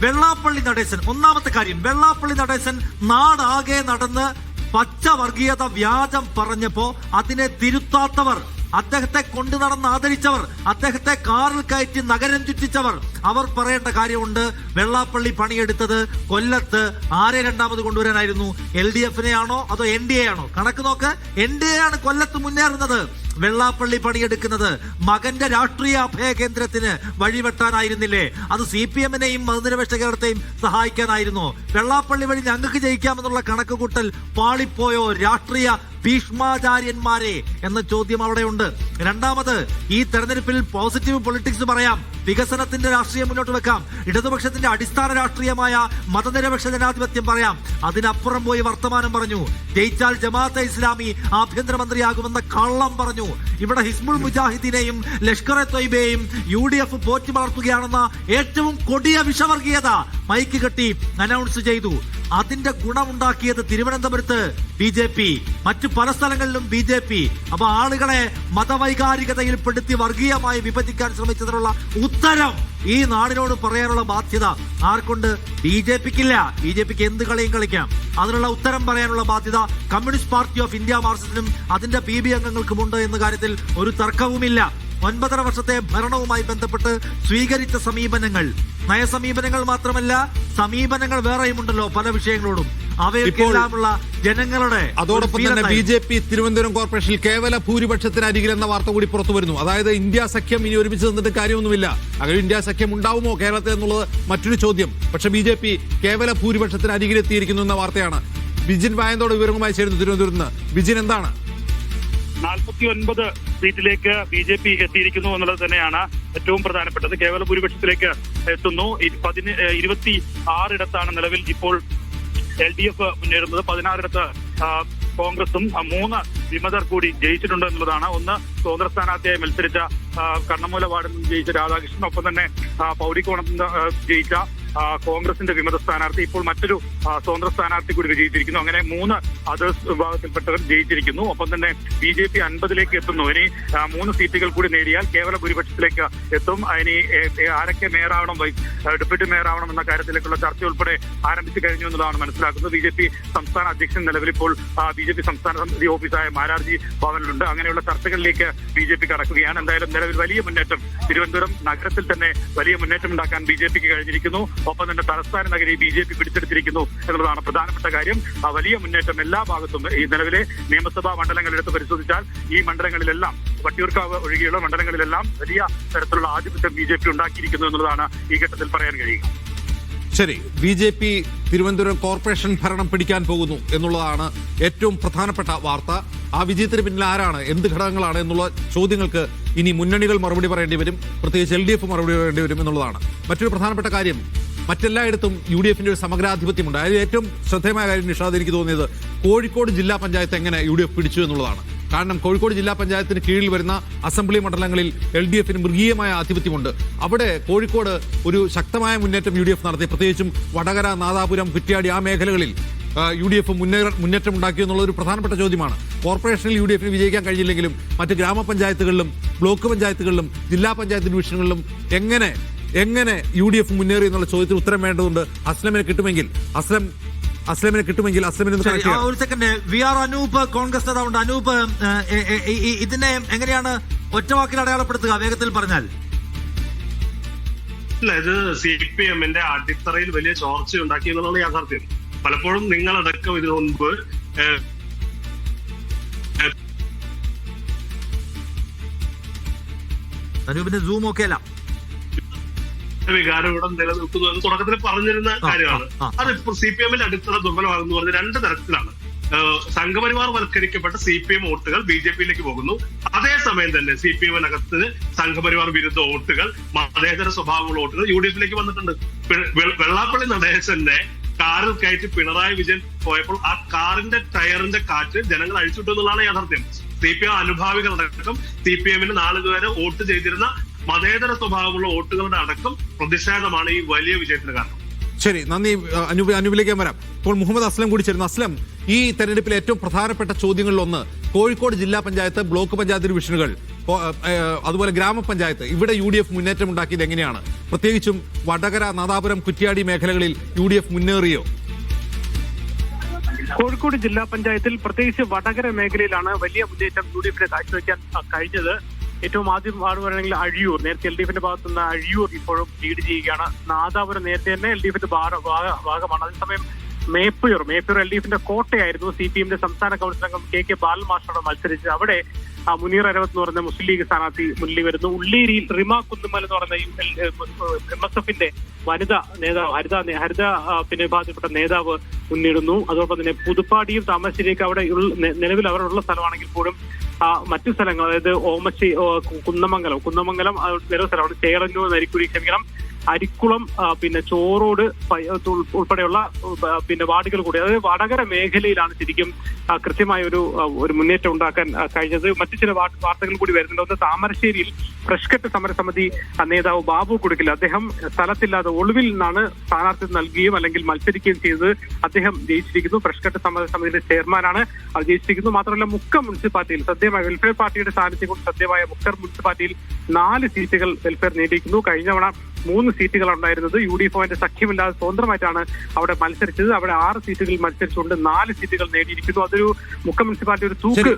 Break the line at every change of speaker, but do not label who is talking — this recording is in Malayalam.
വെള്ളാപ്പള്ളി നടേശൻ, ഒന്നാമത്തെ കാര്യം, വെള്ളാപ്പള്ളി നടേശൻ നാടാകെ നടന്ന് പച്ച വർഗീയത വ്യാജം പറഞ്ഞപ്പോ അതിനെ തിരുത്താത്തവർ, അദ്ദേഹത്തെ കൊണ്ടു നടന്ന് ആദരിച്ചവർ, അദ്ദേഹത്തെ കാറിൽ കയറ്റി നഗരം ചുറ്റിച്ചവർ, അവർ പറയേണ്ട കാര്യമുണ്ട്. വെള്ളാപ്പള്ളി പണിയെടുത്തത് കൊല്ലത്ത് ആരെ രണ്ടാമത് കൊണ്ടുവരാനായിരുന്നു? LDF-നെ ആണോ അതോ NDA ആണോ? കണക്ക് നോക്ക്, NDA ആണ് കൊല്ലത്ത് മുന്നേറുന്നത്. വെള്ളാപ്പള്ളി പണിയെടുക്കുന്നത് മകന്റെ രാഷ്ട്രീയ അഭയ കേന്ദ്രത്തിന് വഴിവെട്ടാനായിരുന്നില്ലേ? അത് CPM-നെയും മതനിരപേക്ഷ കേരളത്തെയും സഹായിക്കാനായിരുന്നു. വെള്ളാപ്പള്ളി വഴി ഞങ്ങൾക്ക് ജയിക്കാമെന്നുള്ള കണക്ക് കൂട്ടൽ പാളിപ്പോയോ രാഷ്ട്രീയ ഭീഷ്മാചാര്യന്മാരെ എന്ന ചോദ്യം അവിടെയുണ്ട്. രണ്ടാമത്, ഈ തെരഞ്ഞെടുപ്പിൽ പോസിറ്റീവ് പൊളിറ്റിക്സ് പറയാം, വികസനത്തിന്റെ രാഷ്ട്രീയം മുന്നോട്ട് വെക്കാം, ഇടതുപക്ഷത്തിന്റെ അടിസ്ഥാന രാഷ്ട്രീയമായ മതനിരപേക്ഷ ജനാധിപത്യം പറയാം. അതിനപ്പുറം പോയി വർത്തമാനം പറഞ്ഞു. ജയിച്ചാൽ ജമാഅത്തെ ഇസ്ലാമി ആഭ്യന്തരമന്ത്രിയാകുമെന്ന കള്ളം പറഞ്ഞു. ഇവിടെ ഹിസ്ബുൾ മുജാഹിദീനെയും ലഷ്കർ-എ തൊയ്ബയെയും UDF പോറ്റി വളർത്തുകയാണെന്ന ഏറ്റവും കൊടിയ വിഷവർഗീയത മൈക്ക് കെട്ടി അനൗൺസ് ചെയ്തു. അതിന്റെ ഗുണമുണ്ടാക്കിയത് തിരുവനന്തപുരത്ത് BJP, മറ്റു പല സ്ഥലങ്ങളിലും BJP. അപ്പൊ ആളുകളെ മതവൈകാരികതയിൽ പെടുത്തി വർഗീയമായി വിഭജിക്കാൻ ശ്രമിച്ചതിനുള്ള ഉത്തരം ഈ നാടിനോട് പറയാനുള്ള ബാധ്യത ആർക്കുണ്ട്? BJPക്കില്ല. BJPക്ക് എന്ത് കളിയും കളിക്കാം. അതിനുള്ള ഉത്തരം പറയാനുള്ള ബാധ്യത കമ്മ്യൂണിസ്റ്റ് പാർട്ടി ഓഫ് ഇന്ത്യ മാർക്സിസ്റ്റിനും അതിന്റെ PB അംഗങ്ങൾക്കുമുണ്ട് എന്ന കാര്യത്തിൽ ഒരു തർക്കവുമില്ല. 9.5 വർഷത്തെ ഭരണവുമായി ബന്ധപ്പെട്ട് സ്വീകരിച്ച സമീപനങ്ങൾ, നയസമീപനങ്ങൾ മാത്രമല്ല, സമീപനങ്ങൾ വേറെയുമുണ്ടല്ലോ പല വിഷയങ്ങളോടും. അവയൊക്കെല്ലാമുള്ള ജനങ്ങളുടെ
അതോടൊപ്പം തന്നെ BJP തിരുവനന്തപുരം കോർപ്പറേഷനിൽ കേവല ഭൂരിപക്ഷത്തിന് അരികിൽ എന്ന വാർത്ത കൂടി പുറത്തു വരുന്നു. അതായത് ഇന്ത്യ സഖ്യം ഇനി ഒരുമിച്ച് നിന്നിട്ട് കാര്യമൊന്നുമില്ല. അങ്ങനെ ഇന്ത്യ സഖ്യം ഉണ്ടാവുമോ കേരളത്തിൽ എന്നുള്ളത് മറ്റൊരു ചോദ്യം. പക്ഷെ BJP കേവല ഭൂരിപക്ഷത്തിന് അരികിലെത്തിയിരിക്കുന്നു എന്ന വാർത്തയാണ്. ബിജിൻ വായന്തോട് വിവരങ്ങളുമായി ചേരുന്നു തിരുവനന്തപുരത്ത് നിന്ന്. ബിജിൻ, എന്താണ്?
49 സീറ്റിലേക്ക് BJP എത്തിയിരിക്കുന്നു എന്നുള്ളത് തന്നെയാണ് ഏറ്റവും പ്രധാനപ്പെട്ടത്. കേവല ഭൂരിപക്ഷത്തിലേക്ക് എത്തുന്നു. 26 ഇടത്താണ് നിലവിൽ ഇപ്പോൾ LDF മുന്നേറുന്നത്. 16 കോൺഗ്രസും 3 വിമതർ കൂടി ജയിച്ചിട്ടുണ്ട് എന്നുള്ളതാണ്. ഒന്ന് സ്വതന്ത്ര സ്ഥാനാർത്ഥിയായി മത്സരിച്ച കണ്ണമൂല വാർഡിൽ നിന്ന് ജയിച്ച രാധാകൃഷ്ണൻ, ഒപ്പം തന്നെ പൗരിക്കോണത്ത് നിന്ന് ജയിച്ച കോൺഗ്രസിന്റെ വിമത സ്ഥാനാർത്ഥി, ഇപ്പോൾ മറ്റൊരു സ്വതന്ത്ര സ്ഥാനാർത്ഥി കൂടി വിജയിച്ചിരിക്കുന്നു. അങ്ങനെ 3 അതേഴ്സ് വിഭാഗത്തിൽപ്പെട്ടവർ ജയിച്ചിരിക്കുന്നു. ഒപ്പം തന്നെ BJP 50ലേക്ക് എത്തുന്നു. ഇനി 3 സീറ്റുകൾ കൂടി നേടിയാൽ കേവല ഭൂരിപക്ഷത്തിലേക്ക് എത്തും. ഇനി ആരൊക്കെ മേയറാവണം, ഡെപ്യൂട്ടി മേയറാവണം എന്ന കാര്യത്തിലേക്കുള്ള ചർച്ച ഉൾപ്പെടെ ആരംഭിച്ചു കഴിഞ്ഞു എന്നതാണ് മനസ്സിലാക്കുന്നത്. BJP സംസ്ഥാന അധ്യക്ഷൻ നിലവിൽ ഇപ്പോൾ BJP സംസ്ഥാന സമിതി ഓഫീസായ മാരാർജി ഭവനിലുണ്ട്. അങ്ങനെയുള്ള ചർച്ചകളിലേക്ക് BJP കടക്കുകയാണ്. എന്തായാലും നിലവിൽ വലിയ മുന്നേറ്റം തിരുവനന്തപുരം നഗരത്തിൽ തന്നെ വലിയ മുന്നേറ്റം ഉണ്ടാക്കാൻ BJPക്ക് കഴിഞ്ഞിരിക്കുന്നു. ഒപ്പം തന്നെ തലസ്ഥാന നഗരി BJP പിടിച്ചെടുത്തിരിക്കുന്നു എന്നുള്ളതാണ് പ്രധാനപ്പെട്ട കാര്യം. വലിയ മുന്നേറ്റം എല്ലാ ഭാഗത്തും. ഈ നിലവിലെ നിയമസഭാ മണ്ഡലങ്ങളെടുത്ത് പരിശോധിച്ചാൽ ഈ മണ്ഡലങ്ങളിലെല്ലാം, വട്ടിയൂർക്കാവ് ഒഴികെയുള്ള മണ്ഡലങ്ങളിലെല്ലാം വലിയ തരത്തിലുള്ള ആധിപത്യം BJP ഉണ്ടാക്കിയിരിക്കുന്നു എന്നുള്ളതാണ് ഈ ഘട്ടത്തിൽ പറയാൻ കഴിയുക.
ശരി, BJP തിരുവനന്തപുരം കോർപ്പറേഷൻ ഭരണം പിടിക്കാൻ പോകുന്നു എന്നുള്ളതാണ് ഏറ്റവും പ്രധാനപ്പെട്ട വാർത്ത. ആ വിജയത്തിന് പിന്നിൽ ആരാണ്, എന്ത് ഘടകങ്ങളാണ് എന്നുള്ള ചോദ്യങ്ങൾക്ക് ഇനി മുന്നണികൾ മറുപടി പറയേണ്ടി വരും, പ്രത്യേകിച്ച് LDF മറുപടി പറയേണ്ടി വരും എന്നുള്ളതാണ്. മറ്റൊരു പ്രധാനപ്പെട്ട കാര്യം, മറ്റെല്ലായിടത്തും UDFന്റെ ഒരു സമഗ്രാധിപത്യമുണ്ട്. അതിൽ ഏറ്റവും ശ്രദ്ധേയമായ കാര്യം നിഷാദ് എനിക്ക് തോന്നിയത് കോഴിക്കോട് ജില്ലാ പഞ്ചായത്ത് എങ്ങനെ UDF പിടിച്ചു എന്നുള്ളതാണ്. കാരണം കോഴിക്കോട് ജില്ലാ പഞ്ചായത്തിന് കീഴിൽ വരുന്ന അസംബ്ലി മണ്ഡലങ്ങളിൽ LDFന് മൃഗീയമായ ആധിപത്യമുണ്ട്. അവിടെ കോഴിക്കോട് ഒരു ശക്തമായ മുന്നേറ്റം UDF നടത്തി. പ്രത്യേകിച്ചും വടകര, നാദാപുരം, കുറ്റ്യാടി ആ മേഖലകളിൽ UDF മുന്നേറ്റം ഉണ്ടാക്കി എന്നുള്ള ഒരു പ്രധാനപ്പെട്ട ചോദ്യമാണ്. കോർപ്പറേഷനിൽ UDFന് വിജയിക്കാൻ കഴിഞ്ഞില്ലെങ്കിലും മറ്റ് ഗ്രാമപഞ്ചായത്തുകളിലും ബ്ലോക്ക് പഞ്ചായത്തുകളിലും ജില്ലാ പഞ്ചായത്ത് ഡിവിഷനുകളിലും എങ്ങനെ UDF മുന്നേറി എന്നുള്ള ചോദ്യത്തിന് ഉത്തരം വേണ്ടതുണ്ട്. അസ്ലമിനെ കിട്ടുമെങ്കിൽ
ഒരു സെക്കൻഡ്. VR അനൂപ് കോൺഗ്രസ് നേതാവുണ്ട്. അനൂപ്, ഇതിനെ എങ്ങനെയാണ് ഒറ്റവാക്കിൽ അടയാളപ്പെടുത്തുക, വേഗത്തിൽ പറഞ്ഞാൽ?
അല്ല, ഇത് CPM-ന്റെ അടിത്തറയിൽ വലിയ ചോർച്ച ഉണ്ടാക്കി എന്നുള്ളതാണ് യാഥാർത്ഥ്യം. പലപ്പോഴും നിങ്ങളടക്കം ഇതിനു മുൻപ്
അനൂപിന്റെ സൂം ഒക്കെ അല്ല,
വികാരം ഇവിടെ നിലനിൽക്കുന്നു എന്ന് തുടക്കത്തിൽ പറഞ്ഞിരുന്ന കാര്യമാണ്. അതിപ്പോൾ CPM-ന്റെ അടിത്തറ ദുർബലമാകുന്നു പറഞ്ഞ 2 തരത്തിലാണ്. സംഘപരിവാർ വൽക്കരിക്കപ്പെട്ട CPM വോട്ടുകൾ BJPയിലേക്ക് പോകുന്നു. അതേസമയം തന്നെ CPM-നകത്ത് സംഘപരിവാർ വിരുദ്ധ വോട്ടുകൾ, മതേതര സ്വഭാവമുള്ള വോട്ടുകൾ UDFയിലേക്ക് വന്നിട്ടുണ്ട്. വെള്ളാപ്പള്ളി നടേശന്റെ കാറിൽ കയറ്റി പിണറായി വിജയൻ പോയപ്പോൾ ആ കാറിന്റെ ടയറിന്റെ കാറ്റ് ജനങ്ങൾ അഴിച്ചുവിട്ടു എന്നുള്ളതാണ് യാഥാർത്ഥ്യം. CPM അനുഭാവികളടക്കം CPM-ന് നാളിതുവരെ വോട്ട് ചെയ്തിരുന്ന മതേതര സ്വഭാവമുള്ള വോട്ടുകളുടെ അടക്കം പ്രതിഷേധമാണ് ഈ വലിയ വിജയത്തിന് കാരണം.
ശരി, നന്ദി. അനൂപിലേക്ക് വരാം. ഇപ്പോൾ മുഹമ്മദ് അസ്ലം കൂടി ചേരുന്നു. അസ്ലം, ഈ തെരഞ്ഞെടുപ്പിലെ ഏറ്റവും പ്രധാനപ്പെട്ട ചോദ്യങ്ങളിലൊന്ന് കോഴിക്കോട് ജില്ലാ പഞ്ചായത്ത്, ബ്ലോക്ക് പഞ്ചായത്ത് ഡിവിഷനുകൾ അതുപോലെ ഗ്രാമപഞ്ചായത്ത്, ഇവിടെ UDF മുന്നേറ്റം ഉണ്ടാക്കിയത് എങ്ങനെയാണ്? പ്രത്യേകിച്ചും വടകര, നാദാപുരം, കുറ്റ്യാടി മേഖലകളിൽ UDF മുന്നേറിയോ?
കോഴിക്കോട് ജില്ലാ പഞ്ചായത്തിൽ പ്രത്യേകിച്ച് വടകര മേഖലയിലാണ് വലിയ മുന്നേറ്റം UDF കാഴ്ചവെക്കാൻ കഴിഞ്ഞത്. ഏറ്റവും ആദ്യം പറയുകയാണെങ്കിൽ അഴിയൂർ, നേരത്തെ LDFന്റെ ഭാഗത്തു നിന്ന് അഴിയൂർ ഇപ്പോഴും ലീഡ് ചെയ്യുകയാണ്. നാദാപുരം നേരത്തെ തന്നെ LDFന്റെ ഭാഗമാണ്. അതേസമയം മേപ്പയൂർ LDFന്റെ കോട്ടയായിരുന്നു. CPMന്റെ സംസ്ഥാന കൗൺസിൽ അംഗം KK ബാലൻ മാസ്റ്ററോട് മത്സരിച്ച് അവിടെ മുനീർ അരവത്ത് എന്ന് പറയുന്ന മുസ്ലിം ലീഗ് സ്ഥാനാർത്ഥി മുന്നിൽ വരുന്നു. ഉള്ളേരിയിൽ റിമ കുന്നുമൽ എന്ന് പറയുന്ന MSFന്റെ വനിതാ നേതാവ് ഹരിത പിന്നെ വിഭാഗത്തിൽപ്പെട്ട നേതാവ് മുന്നിടുന്നു. അതോടൊപ്പം തന്നെ പുതുപ്പാടിയും താമരശ്ശേരിയൊക്കെ അവിടെ നിലവിൽ അവരുള്ള സ്ഥലമാണെങ്കിൽ പോലും മറ്റു സ്ഥലങ്ങൾ, അതായത് ഓമശ്ശേരി, കുന്നമംഗലം നിലവ് സ്ഥലമാണ്. ചേറന്നൂർ, നരിക്കുഴി, അരിക്കുളം, പിന്നെ ചോറോട് ഉൾപ്പെടെയുള്ള പിന്നെ വാർഡുകൾ കൂടി, അതായത് വടകര മേഖലയിലാണ് ശരിക്കും കൃത്യമായ ഒരു മുന്നേറ്റം ഉണ്ടാക്കാൻ കഴിഞ്ഞത്. മറ്റു ചില വാർത്തകൾ കൂടി വരുന്നുണ്ട്. ഒന്ന്, താമരശ്ശേരിയിൽ ഫ്രഷ്കട്ട് സമരസമിതി നേതാവ് ബാബു കുടുക്കിൽ, അദ്ദേഹം സ്ഥലത്തില്ലാതെ ഒളിവിൽ നിന്നാണ് സ്ഥാനാർത്ഥി നൽകുകയും അല്ലെങ്കിൽ മത്സരിക്കുകയും ചെയ്തത്. അദ്ദേഹം ജയിച്ചിരിക്കുന്നു. ഫ്രഷ്കട്ട് സമരസമിതിയുടെ ചെയർമാനാണ്, അത് ജയിച്ചിരിക്കുന്നു. മാത്രമല്ല മുക്കം മുനിസിപ്പാലിറ്റിയിൽ സദ്യമായ വെൽഫെയർ പാർട്ടിയുടെ സാന്നിധ്യം കൊണ്ട് സദ്യമായ മുക്കം മുനിസിപ്പാലിറ്റിയിൽ 4 സീറ്റുകൾ വെൽഫെയർ നേടിയിരിക്കുന്നു. കഴിഞ്ഞ തവണ 3 സീറ്റുകളാണ് ഉണ്ടായിരുന്നത്. UDF സഖ്യമില്ലാതെ സ്വതന്ത്രമായിട്ടാണ് അവിടെ മത്സരിച്ചത്. അവിടെ 6 സീറ്റുകളിൽ മത്സരിച്ചുകൊണ്ട് 4 സീറ്റുകൾ നേടിയിരിക്കുന്നു. അതൊരു മുക്കം മുനിസിപ്പാലിറ്റി ഒരു തൂക്ക്